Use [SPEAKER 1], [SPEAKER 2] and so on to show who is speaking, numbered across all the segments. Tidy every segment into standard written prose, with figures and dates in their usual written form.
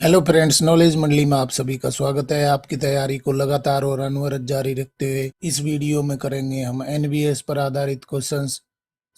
[SPEAKER 1] Hello friends, knowledge मंडली में आप सभी का स्वागत है। आपकी तैयारी को लगातार और अनवरत जारी रखते हुए इस वीडियो में करेंगे हम एनवीएस पर आधारित क्वेश्चंस।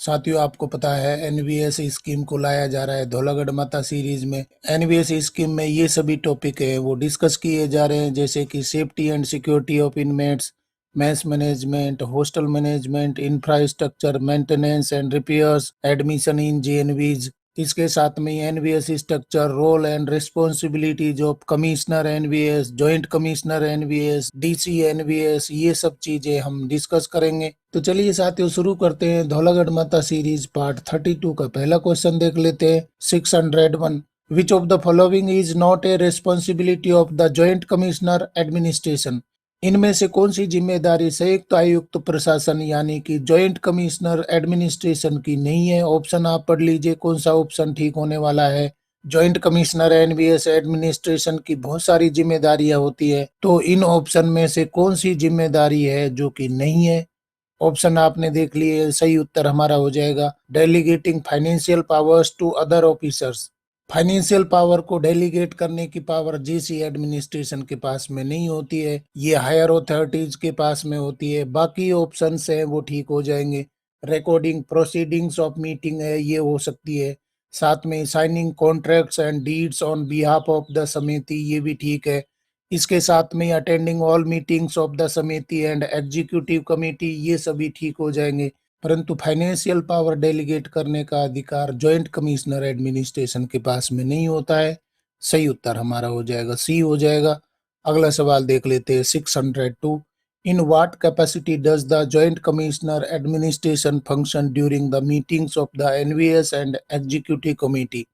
[SPEAKER 1] साथियों, आपको पता है एनवीएस स्कीम को लाया जा रहा है धौलागढ़ माता सीरीज में। एनवीएस स्कीम में ये सभी टॉपिक है वो डिस्कस किए जा रहे हैं, जैसे कि safety and security of inmates, mess management, hostel management, infrastructure maintenance and repairs, admission in JNVs. इसके साथ में NVS structure, role and responsibilities of commissioner NVS, joint commissioner NVS, DC NVS, ये सब चीजें हम डिस्कस करेंगे। तो चलिए साथियों, शुरू करते हैं। धौलागढ़ माता सीरीज पार्ट 32 का पहला क्वेश्चन देख लेते हैं। 601, विच of the following is not a responsibility of the joint commissioner administration. इनमें से कौन सी जिम्मेदारी संयुक्त आयुक्त प्रशासन यानी कि जॉइंट कमिश्नर एडमिनिस्ट्रेशन की नहीं है। ऑप्शन आप पढ़ लीजिए, कौन सा ऑप्शन ठीक होने वाला है। जॉइंट कमिश्नर एनवीएस एडमिनिस्ट्रेशन की बहुत सारी जिम्मेदारियां होती है, तो इन ऑप्शन में से कौन सी जिम्मेदारी है जो कि नहीं है। ऑप्शन आपने देख लिए, सही उत्तर हमारा हो जाएगा delegating financial powers to other officers. Financial power को डेलीगेट करने की पावर जीसी एडमिनिस्ट्रेशन के पास में नहीं होती है, ये हायर अथॉरिटीज के पास में होती है। बाकी ऑप्शंस हैं वो ठीक हो जाएंगे। रिकॉर्डिंग प्रोसीडिंग्स ऑफ मीटिंग है, ये हो सकती है। साथ में signing contracts and deeds on behalf of the समिति, ये भी ठीक है। इसके साथ में attending all meetings of the समिति एंड एग्जीक्यूटिव कमेटी, ये सभी ठीक हो जाएंगे। परंतु फाइनेंशियल पावर डेलीगेट करने का अधिकार जॉइंट कमिश्नर एडमिनिस्ट्रेशन के पास में नहीं होता है। सही उत्तर हमारा हो जाएगा सी हो जाएगा। अगला सवाल देख लेते हैं। 602, in what capacity does the joint commissioner administration function during the meetings of the NVS and executive committee.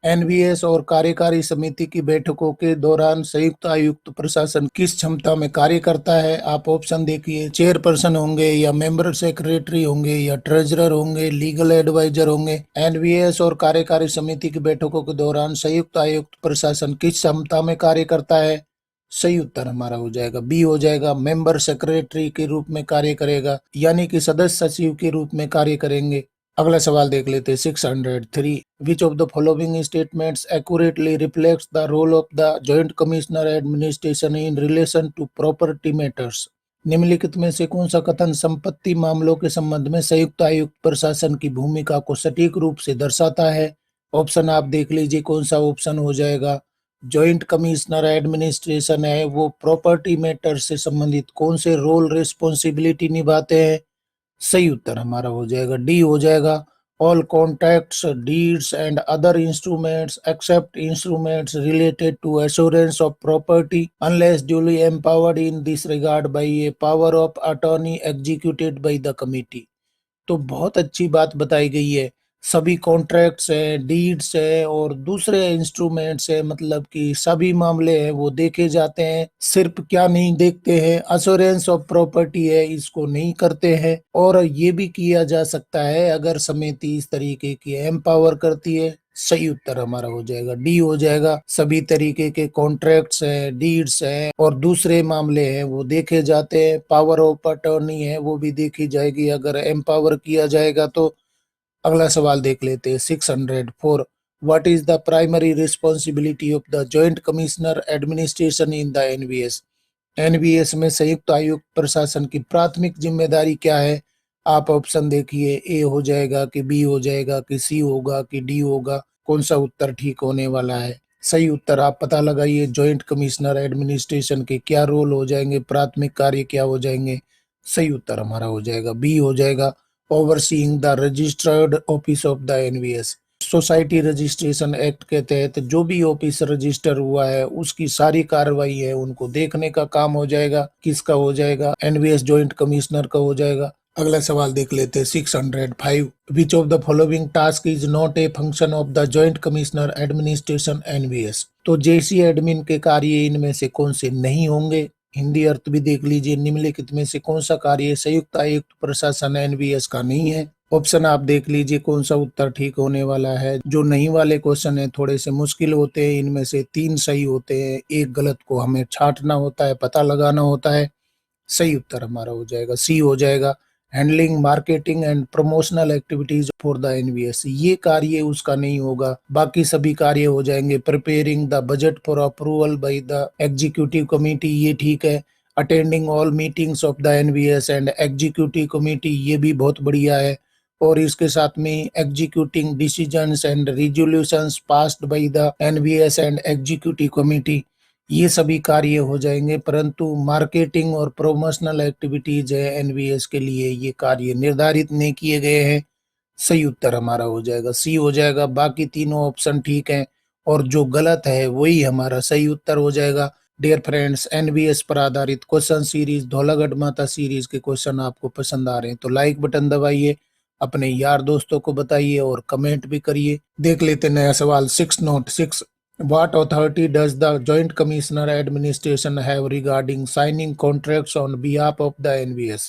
[SPEAKER 1] NVS और कार्यकारी समिति की बैठकों के दौरान संयुक्त आयुक्त प्रशासन किस क्षमता में कार्य करता है। आप ऑप्शन देखिए, चेयरपर्सन होंगे या मेंबर सेक्रेटरी होंगे या ट्रेजरर होंगे, लीगल एडवाइजर होंगे। एनवीएस और कार्यकारी समिति की बैठकों के दौरान संयुक्त आयुक्त प्रशासन किस क्षमता में कार्य करता है। सही उत्तर हमारा हो जाएगा बी हो जाएगा, मेंबर सेक्रेटरी के रूप में कार्य करेगा, यानी कि सदस्य सचिव के रूप में कार्य करेंगे। अगला सवाल देख लेते हैं। 603, which of the following statements accurately reflects the role of the joint commissioner administration in relation to property matters. निम्नलिखित में से कौन सा कथन संपत्ति मामलों के संबंध में संयुक्त आयुक्त प्रशासन की भूमिका को सटीक रूप से दर्शाता है। ऑप्शन आप देख लीजिए, कौन सा ऑप्शन हो जाएगा। जॉइंट कमिश्नर एडमिनिस्ट्रेशन है वो प्रॉपर्टी मैटर से संबंधित कौन से रोल रिस्पॉन्सिबिलिटी निभाते हैं। सही उत्तर हमारा हो जाएगा डी हो जाएगा, all contracts, deeds and other instruments except instruments related to assurance of property unless duly empowered in this regard by a power of attorney executed by the committee. तो बहुत अच्छी बात बताई गई है। सभी कॉन्ट्रैक्ट्स हैं, डीड्स है और दूसरे इंस्ट्रूमेंट्स है, मतलब कि सभी मामले हैं वो देखे जाते हैं। सिर्फ क्या नहीं देखते हैं, अश्योरेंस ऑफ प्रॉपर्टी है इसको नहीं करते हैं। और ये भी किया जा सकता है अगर समिति इस तरीके की एम्पावर करती है। सही उत्तर हमारा हो जाएगा डी हो जाएगा, सभी तरीके के कॉन्ट्रैक्ट्स हैं, डीड्स हैं और दूसरे मामले हैं वो देखे जाते हैं। पावर ऑफ अटॉर्नी है वो भी देखी जाएगी अगर एम्पावर किया जाएगा तो। अगला सवाल देख लेते हैं। 604, what is the primary responsibility of the joint commissioner administration in the NVS. NVS में संयुक्त आयुक्त प्रशासन की प्राथमिक जिम्मेदारी क्या है। आप ऑप्शन देखिए, ए हो जाएगा कि बी हो जाएगा कि सी होगा कि डी होगा। कौन सा उत्तर ठीक होने वाला है। सही उत्तर आप पता लगाइए, जॉइंट कमिश्नर एडमिनिस्ट्रेशन के क्या रोल हो जाएंगे, प्राथमिक कार्य क्या हो जाएंगे। सही उत्तर हमारा हो जाएगा बी हो जाएगा, overseeing the registered office of the NVS. Society registration act के तहत जो भी ऑफिस रजिस्टर हुआ है उसकी सारी कार्रवाई है उनको देखने का काम हो जाएगा। किसका हो जाएगा, एनवीएस जॉइंट कमिश्नर का हो जाएगा। अगला सवाल देख लेते हैं। 605, which of the following task is not a function of the joint commissioner administration NVS. तो जेसी एडमिन के कार्य इनमें से कौन से नहीं होंगे। हिंदी अर्थ भी देख लीजिए, निम्नलिखित में से कौन सा कार्य संयुक्त आयुक्त प्रशासन एनवीएस का नहीं है। ऑप्शन आप देख लीजिए, कौन सा उत्तर ठीक होने वाला है। जो नहीं वाले क्वेश्चन है थोड़े से मुश्किल होते हैं, इनमें से 3 सही होते हैं, एक गलत को हमें छांटना होता है, पता लगाना होता है। सही उत्तर हमारा हो जाएगा सी हो जाएगा, handling marketing and promotional activities for the NVS, ये कार्य उसका नहीं होगा। बाकी सभी कार्य हो जाएंगे। Preparing the budget for approval by the executive committee, ये ठीक है। Attending all meetings of the NVS and executive committee, ये भी बहुत बढ़िया है। और इसके साथ में executing decisions and resolutions passed by the NVS and executive committee, ये सभी कार्य हो जाएंगे। परंतु मार्केटिंग और प्रमोशनल एक्टिविटीज है एनवीएस के लिए, ये कार्य निर्धारित नहीं किए गए हैं। सही उत्तर हमारा हो जाएगा सी हो जाएगा। बाकी तीनों ऑप्शन ठीक हैं और जो गलत है वही हमारा सही उत्तर हो जाएगा। डियर फ्रेंड्स, एनवीएस पर आधारित क्वेश्चन सीरीज धौलागढ़ माता सीरीज के क्वेश्चन आपको पसंद आ रहे हैं तो लाइक बटन दबाइए, अपने यार दोस्तों को बताइए और कमेंट भी करिए। देख लेते नया सवाल 6.6। What authority does the Joint Commissioner Administration have regarding signing contracts on behalf of the NVS?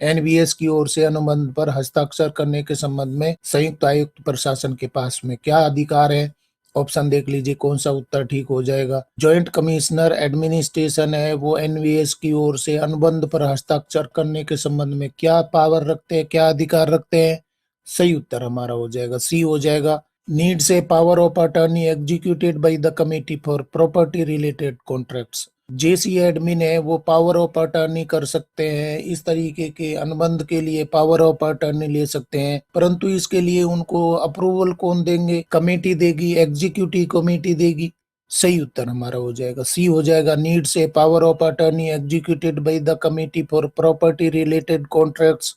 [SPEAKER 1] NVS की ओर से अनुबंध पर हस्ताक्षर करने के संबंध में संयुक्त आयुक्त प्रशासन के पास में क्या अधिकार है? ऑप्शन देख लीजिए कौन सा उत्तर ठीक हो जाएगा। जॉइंट कमिश्नर एडमिनिस्ट्रेशन है वो एनवीएस की ओर से अनुबंध पर हस्ताक्षर करने के संबंध में क्या पावर रखते हैं, क्या अधिकार रखते हैं? सही उत्तर हमारा हो जाएगा सी हो जाएगा। Needs a power of attorney executed by the committee for property related contracts, JC admin है वो पावर ऑफ अटर्नी कर सकते हैं, इस तरीके के अनुबंध के लिए पावर ऑफ अटर्नी ले सकते हैं। परंतु इसके लिए उनको अप्रूवल कौन देंगे? कमेटी देगी, एग्जीक्यूटिव कमेटी देगी। सही उत्तर हमारा हो जाएगा सी हो जाएगा। Needs a power of attorney executed by the committee for property related contracts.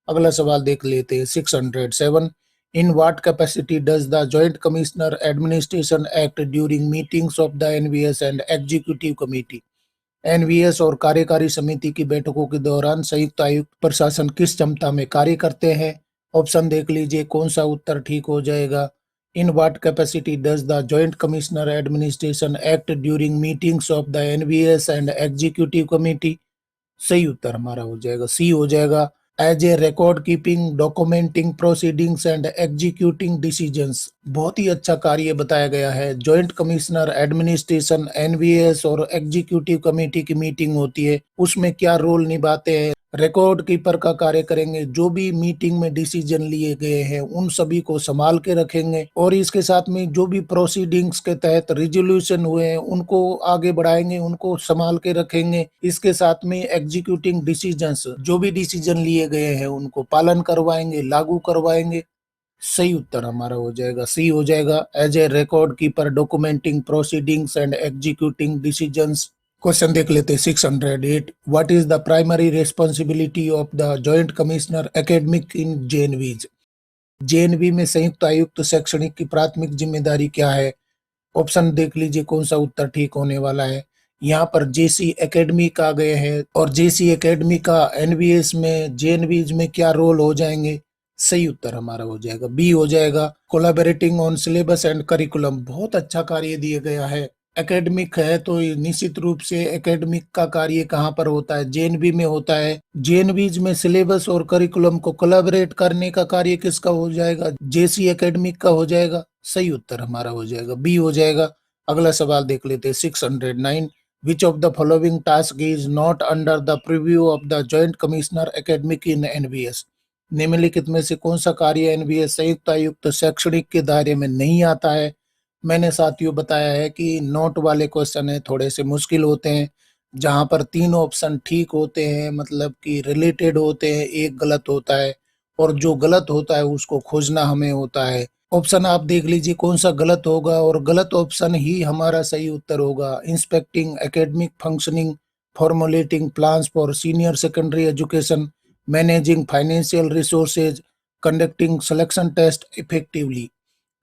[SPEAKER 1] अगला सवाल देख लेते हैं 607। In what capacity does the joint commissioner administration act during meetings of the NVS and executive committee? NVS और कार्यकारी समिति की बैठकों के दौरान संयुक्त आयुक्त प्रशासन किस क्षमता में कार्य करते हैं? ऑप्शन देख लीजिए कौन सा उत्तर ठीक हो जाएगा। In what capacity does the joint commissioner administration act during meetings of the NVS and executive committee? सही उत्तर हमारा हो जाएगा सी हो जाएगा। As a record keeping, documenting proceedings and executing decisions, बहुत ही अच्छा कार्य बताया गया है। जॉइंट कमिश्नर एडमिनिस्ट्रेशन एनवीएस और एग्जीक्यूटिव कमेटी की मीटिंग होती है, उसमें क्या रोल निभाते हैं? रिकॉर्ड कीपर का कार्य करेंगे, जो भी मीटिंग में डिसीजन लिए गए हैं उन सभी को संभाल के रखेंगे और इसके साथ में जो भी प्रोसीडिंग्स के तहत रिजोल्यूशन हुए हैं उनको आगे बढ़ाएंगे, उनको संभाल के रखेंगे। इसके साथ में एग्जीक्यूटिंग डिसीजंस, जो भी डिसीजन लिए गए हैं उनको पालन करवाएंगे, लागू करवाएंगे। सही उत्तर हमारा हो जाएगा सी हो जाएगा। As a record keeper, documenting proceedings and executing decisions. Question देख लेते हैं 608। What is the primary responsibility of the joint commissioner academic in JNVs? JNV में संयुक्त आयुक्त शैक्षणिक की प्राथमिक जिम्मेदारी क्या है? ऑप्शन देख लीजिए कौन सा उत्तर ठीक होने वाला है। यहाँ पर जेसी एकेडमिक आ गए हैं और जेसी एकेडमिक का एनवीएस में जेएनवीज में क्या रोल हो जाएंगे? सही उत्तर हमारा हो जाएगा बी हो जाएगा। Collaborating on syllabus and curriculum, बहुत अच्छा कार्य दिया गया है। एकेडमिक है तो निश्चित रूप से एकेडमिक का कार्य कहाँ पर होता है? जेएनवी में होता है। जेएनवीज में सिलेबस और करिकुलम को कोलैबोरेट करने का कार्य किसका हो जाएगा? जेसी एकेडमिक का हो जाएगा। सही उत्तर हमारा हो जाएगा बी हो जाएगा। अगला सवाल देख लेते हैं 609। Which of the following task is not under the preview of the joint commissioner academic in NVS? निम्नलिखित में से कौन सा कार्य एनवीएस संयुक्त आयुक्त शैक्षणिक के दायरे में नहीं आता है? मैंने साथियों बताया है कि नोट वाले क्वेश्चन है थोड़े से मुश्किल होते हैं, जहां पर तीन ऑप्शन ठीक होते हैं, मतलब कि रिलेटेड होते हैं, एक गलत होता है और जो गलत होता है उसको खोजना हमें होता है। ऑप्शन आप देख लीजिए कौन सा गलत होगा और गलत ऑप्शन ही हमारा सही उत्तर होगा। Inspecting academic functioning, formulating plans for senior secondary education, managing financial resources, conducting selection test effectively.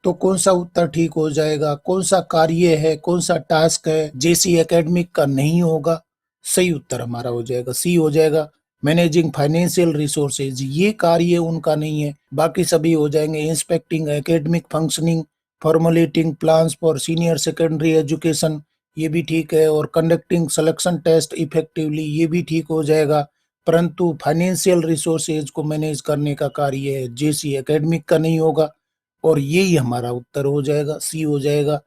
[SPEAKER 1] तो कौन सा उत्तर ठीक हो जाएगा? कौन सा कार्य है, कौन सा टास्क है जेसी एकेडमिक का नहीं होगा? सही उत्तर हमारा हो जाएगा सी हो जाएगा। मैनेजिंग फाइनेंशियल रिसोर्सेज, ये कार्य उनका नहीं है, बाकी सभी हो जाएंगे। Inspecting academic functioning, formulating plans for senior secondary education, ये भी ठीक है, और कंडक्टिंग सिलेक्शन टेस्ट इफेक्टिवली, ये भी ठीक हो जाएगा। परंतु फाइनेंशियल रिसोर्सेज को मैनेज करने का कार्य जेसी एकेडमिक का नहीं होगा और यही हमारा उत्तर हो जाएगा सी हो जाएगा।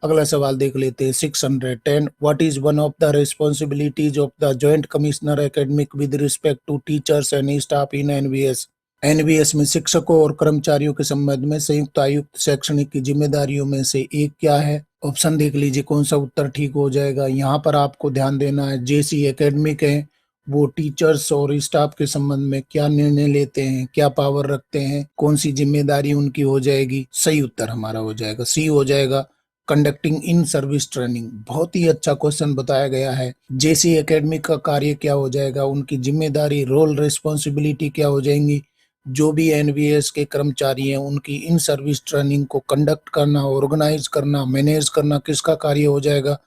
[SPEAKER 1] अगला सवाल देख लेते हैं 610। What is one of the responsibilities of the joint commissioner academic with respect to teachers and staff in NVS? NVS में शिक्षकों और कर्मचारियों के संबंध में संयुक्त आयुक्त शैक्षणिक की जिम्मेदारियों में से एक क्या है? ऑप्शन देख लीजिए कौन सा उत्तर ठीक हो जाएगा। यहाँ पर आपको ध्यान देना है, जेसी एकेडमिक है वो टीचर्स और स्टाफ के संबंध में क्या निर्णय लेते हैं, क्या पावर रखते हैं, कौन सी जिम्मेदारी उनकी हो जाएगी। सही उत्तर हमारा हो जाएगा सी हो जाएगा, कंडक्टिंग इन सर्विस ट्रेनिंग। बहुत ही अच्छा क्वेश्चन बताया गया है। जेसी एकेडमी का कार्य क्या हो जाएगा, उनकी जिम्मेदारी, रोल, रिस्पॉन्सिबिलिटी क्या हो जाएंगी। जो भी एनवीएस के कर्मचारी हैं उनकी इन सर्विस ट्रेनिंग को कंडक्ट करना, ऑर्गेनाइज करना, मैनेज करना किसका कार्य हो जाएगा?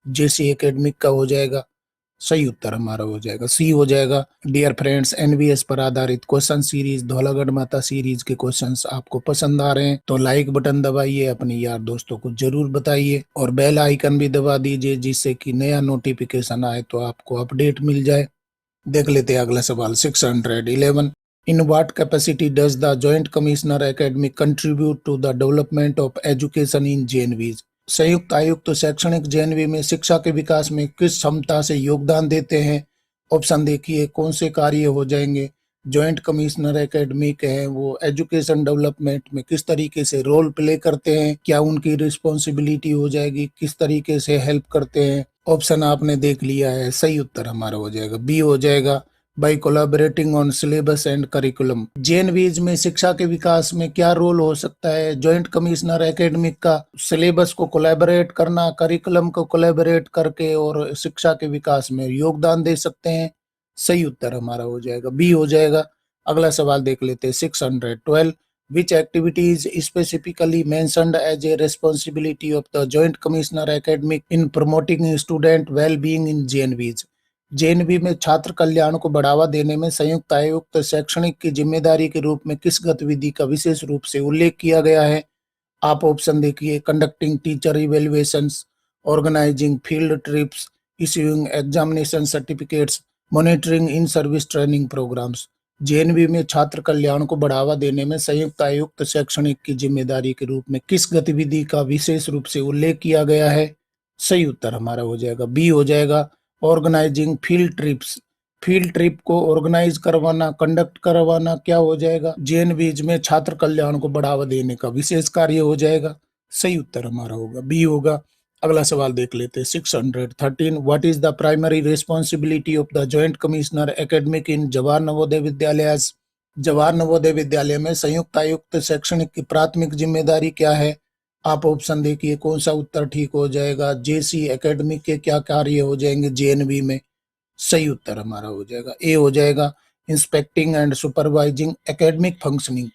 [SPEAKER 1] जेसी एकेडमिक का हो जाएगा। सही उत्तर हमारा हो जाएगा सी हो जाएगा। डियर फ्रेंड्स, एनवीएस पर आधारित क्वेश्चन सीरीज, धौलागढ़ माता सीरीज के क्वेश्चंस आपको पसंद आ रहे हैं तो लाइक बटन दबाइए, अपने यार दोस्तों को जरूर बताइए और बेल आइकन भी दबा दीजिए जिससे कि नया नोटिफिकेशन आए तो आपको अपडेट मिल जाए। देख लेते हैं अगला सवाल 611। In what capacity does the joint commissioner academy contribute to the development of education in JNVs? संयुक्त आयुक्त शैक्षणिक जेएनवी में शिक्षा के विकास में किस क्षमता से योगदान देते हैं? ऑप्शन देखिए कौन से कार्य हो जाएंगे। जॉइंट कमिश्नर एकेडमिक है वो एजुकेशन डेवलपमेंट में किस तरीके से रोल प्ले करते हैं, क्या उनकी रिस्पॉन्सिबिलिटी हो जाएगी, किस तरीके से हेल्प करते हैं। ऑप्शन आपने देख लिया है, सही उत्तर हमारा हो जाएगा बी हो जाएगा, by collaborating on syllabus and curriculum. JNVs में शिक्षा के विकास में क्या रोल हो सकता है जॉइंट कमिश्नर एकेडमिक का? सिलेबस को कोलैबोरेट करना, करिकुलम को कोलैबोरेट करके और शिक्षा के विकास में योगदान दे सकते हैं। सही उत्तर हमारा हो जाएगा बी हो जाएगा। अगला सवाल देख लेते हैं 612। Which activities specifically mentioned as a responsibility of the Joint Commissioner Academic in promoting student well-being in JNVs? JNV में छात्र कल्याण को बढ़ावा देने में संयुक्त आयुक्त शैक्षणिक की जिम्मेदारी के रूप में किस गतिविधि का विशेष रूप से उल्लेख किया गया है? आप ऑप्शन देखिए, conducting teacher evaluations, organising field trips, issuing examination certificates, monitoring in service training programmes. JNV में छात्र कल्याण को बढ़ावा देने में संयुक्त आयुक्त शैक्षणिक की जिम्मेदारी के रूप में किस गतिविधि का विशेष रूप से उल्लेख किया गया है? सही उत्तर हमारा हो जाएगा बी हो जाएगा, organising field trips. Field trip को ऑर्गेनाइज करवाना, कंडक्ट करवाना क्या हो जाएगा? जेएनवीज में छात्र कल्याण को बढ़ावा देने का विशेष कार्य हो जाएगा। सही उत्तर हमारा होगा बी होगा। अगला सवाल देख लेते हैं 613। What is the primary responsibility of the joint commissioner academic in Jawahar Navodaya Vidyalaya? Jawahar Navodaya विद्यालय में संयुक्त आयुक्त शैक्षणिक की प्राथमिक जिम्मेदारी क्या है? आप ऑप्शन देखिए कौन सा उत्तर ठीक हो जाएगा। जेसी एकेडमिक के क्या कार्य हो जाएंगे जेएनवी में? सही उत्तर हमारा हो जाएगा ए हो जाएगा, inspecting and supervising academic functioning.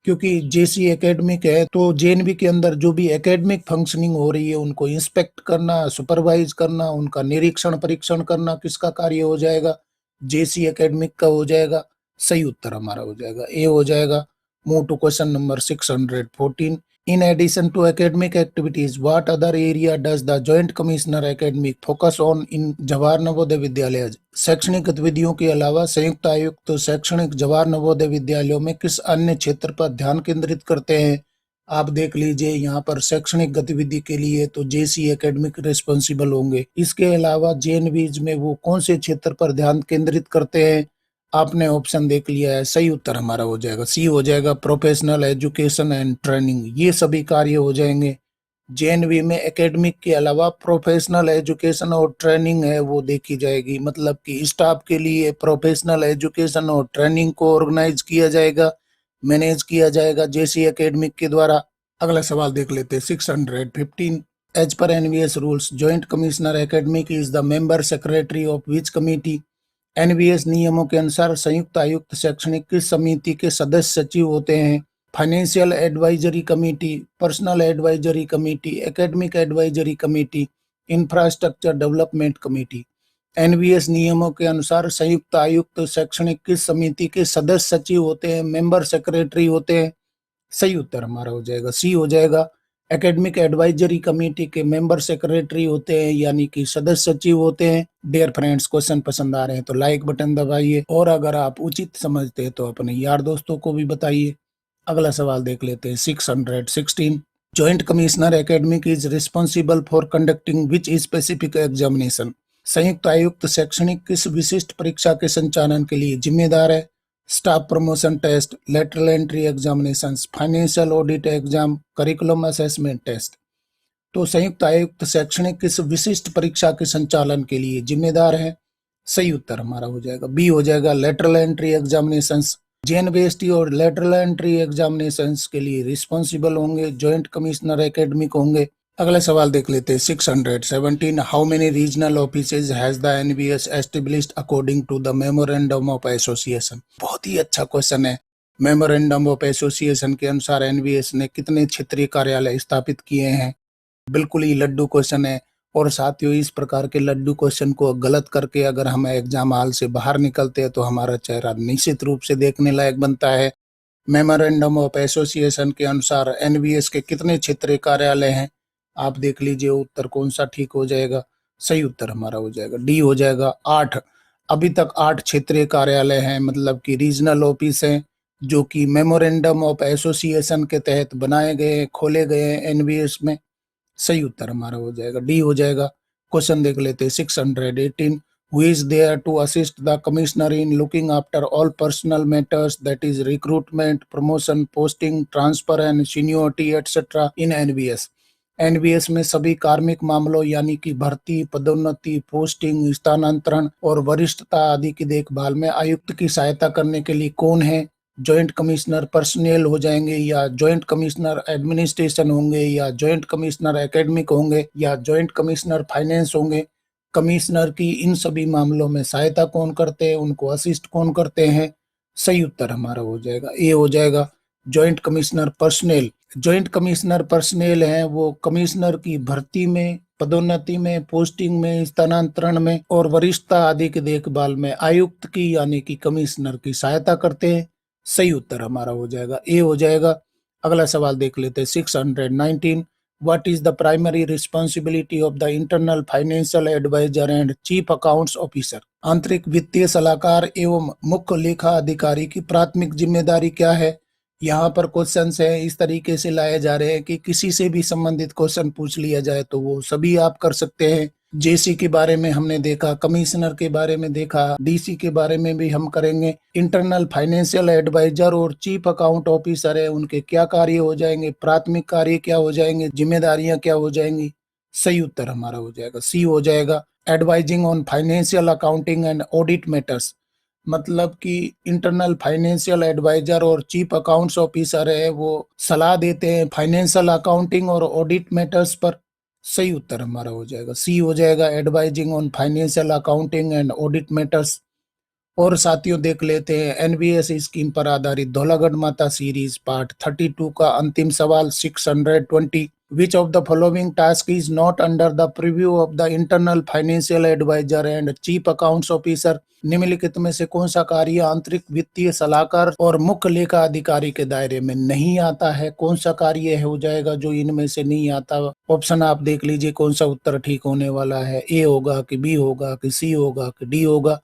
[SPEAKER 1] क्योंकि जेसी एकेडमिक है तो जेएनवी के अंदर जो भी एकेडमिक फंक्शनिंग हो रही है उनको इंस्पेक्ट करना, सुपरवाइज करना, उनका निरीक्षण परीक्षण करना किसका कार्य हो जाएगा? जेसी एकेडमिक का हो जाएगा। सही उत्तर हमारा हो जाएगा ए हो जाएगा। Move to question number 614। In addition to academic activities, what other area does the Joint Commissioner Academic focus on in Jawahar Navodaya विद्यालय? शैक्षणिक गतिविधियों के अलावा संयुक्त आयुक्त शैक्षणिक जवाहर नवोदय विद्यालयों में किस अन्य क्षेत्र पर ध्यान केंद्रित करते हैं? आप देख लीजिए यहाँ पर शैक्षणिक गतिविधि के लिए तो जेसी एकेडमिक रिस्पॉन्सिबल होंगे। इसके अलावा जेएनवीज में वो कौन से क्षेत्र पर ध्यान केंद्रित करते हैं? आपने ऑप्शन देख लिया है, सही उत्तर हमारा हो जाएगा सी हो जाएगा, प्रोफेशनल एजुकेशन एंड ट्रेनिंग। ये सभी कार्य हो जाएंगे। जेएनवी में एकेडमिक के अलावा प्रोफेशनल एजुकेशन और ट्रेनिंग है वो देखी जाएगी, मतलब कि स्टाफ के लिए प्रोफेशनल एजुकेशन और ट्रेनिंग को ऑर्गेनाइज किया जाएगा, मैनेज किया जाएगा जेसी एकेडमिक के द्वारा। अगला सवाल देख लेते हैं 615। As per NVS rules, joint commissioner academic is the member secretary of which committee? NVS नियमों के अनुसार संयुक्त आयुक्त शैक्षणिक किस समिति के सदस्य सचिव होते हैं? Financial advisory committee, personal advisory committee, academic advisory committee, infrastructure development committee. NVS नियमों के अनुसार संयुक्त आयुक्त शैक्षणिक किस समिति के सदस्य सचिव होते हैं, मेंबर सेक्रेटरी होते हैं? सही उत्तर हमारा हो जाएगा सी हो जाएगा, एकेडमिक एडवाइजरी कमेटी के मेंबर सेक्रेटरी होते हैं यानी कि सदस्य सचिव होते हैं। डियर फ्रेंड्स, क्वेश्चन पसंद आ रहे हैं तो लाइक बटन दबाइए और अगर आप उचित समझते हैं तो अपने यार दोस्तों को भी बताइए। अगला सवाल देख लेते हैं 616। Joint commissioner academic is responsible for conducting which specific examination. संयुक्त आयुक्त शैक्षणिक किस विशिष्ट परीक्षा के संचालन के लिए जिम्मेदार है? Staff promotion test, lateral entry examination, financial audit exam, curriculum assessment test. तो संयुक्त आयुक्त शैक्षणिक किस विशिष्ट परीक्षा के संचालन के लिए जिम्मेदार है? सही उत्तर हमारा हो जाएगा बी हो जाएगा, लेटरल एंट्री एग्जामिनेशंस। जेएनवीएसटी और लेटरल एंट्री एग्जामिनेशंस के लिए रिस्पॉन्सिबल होंगे जॉइंट कमिश्नर एकेडमिक होंगे। अगला सवाल देख लेते हैं 617। How many regional offices has the NVS established according to the memorandum of association. बहुत ही अच्छा क्वेश्चन है। मेमोरेंडम ऑफ एसोसिएशन के अनुसार एनवीएस ने कितने क्षेत्रीय कार्यालय स्थापित किए हैं? बिल्कुल ही लड्डू क्वेश्चन है। और साथियों, इस प्रकार के लड्डू क्वेश्चन को गलत करके अगर हम एग्जाम हॉल से बाहर निकलते हैं तो हमारा चेहरा निश्चित रूप से देखने लायक बनता है। मेमोरेंडम ऑफ एसोसिएशन के अनुसार एनवीएस के कितने क्षेत्रीय कार्यालय हैं? आप देख लीजिए उत्तर कौन सा ठीक हो जाएगा। सही उत्तर हमारा हो जाएगा डी हो जाएगा 8। अभी तक 8 क्षेत्रीय कार्यालय हैं, मतलब कि रीजनल ऑफिस हैं, जो कि मेमोरेंडम ऑफ एसोसिएशन के तहत बनाए गए खोले गए हैं एनवीएस में। सही उत्तर हमारा हो जाएगा डी हो जाएगा। क्वेश्चन देख लेते हैं 618। Who is there to assist the commissioner in looking after all personal matters, that is recruitment, promotion, posting, transfer and seniority etc. in NVS? NVS में सभी कार्मिक मामलों यानी कि भर्ती, पदोन्नति, पोस्टिंग, स्थानांतरण और वरिष्ठता आदि की देखभाल में आयुक्त की सहायता करने के लिए कौन है? जॉइंट कमिश्नर पर्सनल हो जाएंगे, या जॉइंट कमिश्नर एडमिनिस्ट्रेशन होंगे, या जॉइंट कमिश्नर एकेडमिक होंगे, या जॉइंट कमिश्नर फाइनेंस होंगे। कमिश्नर की इन सभी मामलों में सहायता कौन करते हैं, उनको असिस्ट कौन करते हैं? सही उत्तर हमारा हो जाएगा ए हो जाएगा, joint commissioner personal. Joint commissioner personal हैं वो कमिश्नर की भर्ती में, पदोन्नति में, पोस्टिंग में, स्थानांतरण में और वरिष्ठता आदि की देखभाल में आयुक्त की यानी कि कमिश्नर की सहायता करते हैं। सही उत्तर हमारा हो जाएगा ए हो जाएगा। अगला सवाल देख लेते हैं 619। What is the primary responsibility of the internal financial advisor and chief accounts officer? आंतरिक वित्तीय सलाहकार एवं मुख्य लेखा अधिकारी की प्राथमिक जिम्मेदारी क्या है? यहाँ पर क्वेश्चन है इस तरीके से लाए जा रहे हैं कि किसी से भी संबंधित क्वेश्चन पूछ लिया जाए तो वो सभी आप कर सकते हैं। जेसी के बारे में हमने देखा, कमिश्नर के बारे में देखा, डीसी के बारे में भी हम करेंगे। इंटरनल फाइनेंशियल एडवाइजर और चीफ अकाउंट ऑफिसर है, उनके क्या कार्य हो जाएंगे, प्राथमिक कार्य क्या हो जाएंगे, जिम्मेदारियां क्या हो जाएंगी? सही उत्तर हमारा हो जाएगा सी हो जाएगा, advising on financial accounting and audit matters. मतलब कि इंटरनल फाइनेंशियल एडवाइजर और चीफ अकाउंट्स ऑफिसर है वो सलाह देते हैं फाइनेंशियल अकाउंटिंग और ऑडिट मैटर्स पर। सही उत्तर हमारा हो जाएगा सी हो जाएगा, advising on financial accounting and audit matters. और साथियों देख लेते हैं एनवीएस स्कीम पर आधारित धौलागढ़ माता सीरीज पार्ट 32 का अंतिम सवाल 620। Which of the following task is not under the preview of the internal financial advisor and chief accounts officer? निम्नलिखित में से कौन सा कार्य आंतरिक वित्तीय सलाहकार और मुख्य लेखा अधिकारी के दायरे में नहीं आता है? कौन सा कार्य हो जाएगा जो इनमें से नहीं आता? ऑप्शन आप देख लीजिए कौन सा उत्तर ठीक होने वाला है, ए होगा कि बी होगा कि सी होगा कि डी होगा?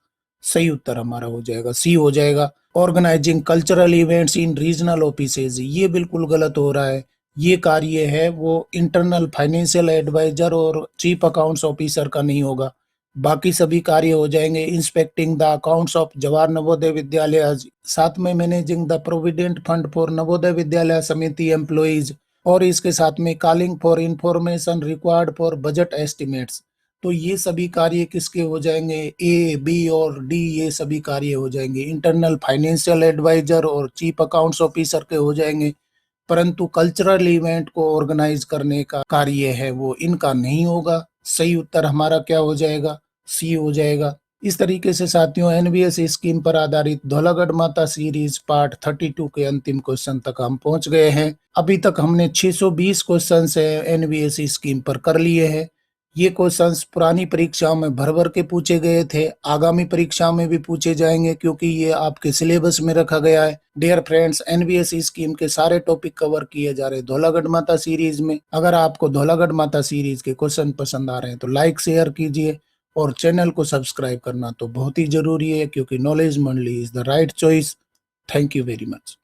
[SPEAKER 1] सही उत्तर हमारा हो जाएगा सी हो जाएगा, organising cultural events in regional offices. ये बिल्कुल गलत हो रहा है। ये कार्य है वो इंटरनल फाइनेंशियल एडवाइजर और चीफ अकाउंट्स ऑफिसर का नहीं होगा। बाकी सभी कार्य हो जाएंगे inspecting the accounts of Jawahar Navodaya विद्यालय, साथ में managing the provident fund for Navodaya Vidyalaya समिति एम्प्लॉइज, और इसके साथ में calling for information required for budget estimates. तो ये सभी कार्य किसके हो जाएंगे? ए, बी और डी, ये सभी कार्य हो जाएंगे इंटरनल फाइनेंशियल एडवाइजर और चीफ अकाउंट्स ऑफिसर के हो जाएंगे। परंतु कल्चरल इवेंट को ऑर्गेनाइज करने का कार्य है वो इनका नहीं होगा। सही उत्तर हमारा क्या हो जाएगा? सी हो जाएगा। इस तरीके से साथियों एनवीएस स्कीम पर आधारित धौलागढ़ माता सीरीज पार्ट 32 के अंतिम क्वेश्चन तक हम पहुंच गए हैं। अभी तक हमने 620 क्वेश्चन एनवीएस स्कीम पर कर लिए हैं। ये क्वेश्चंस पुरानी परीक्षाओं में भर भर के पूछे गए थे, आगामी परीक्षाओं में भी पूछे जाएंगे क्योंकि ये आपके सिलेबस में रखा गया है। डियर फ्रेंड्स, एनवीएस स्कीम के सारे टॉपिक कवर किए जा रहे हैं धौलागढ़ माता सीरीज में। अगर आपको धौलागढ़ माता सीरीज के क्वेश्चन पसंद आ रहे हैं तो लाइक शेयर कीजिए और चैनल को सब्सक्राइब करना तो बहुत ही जरूरी है क्योंकि नॉलेज मंडली is the right choice. Thank you very much.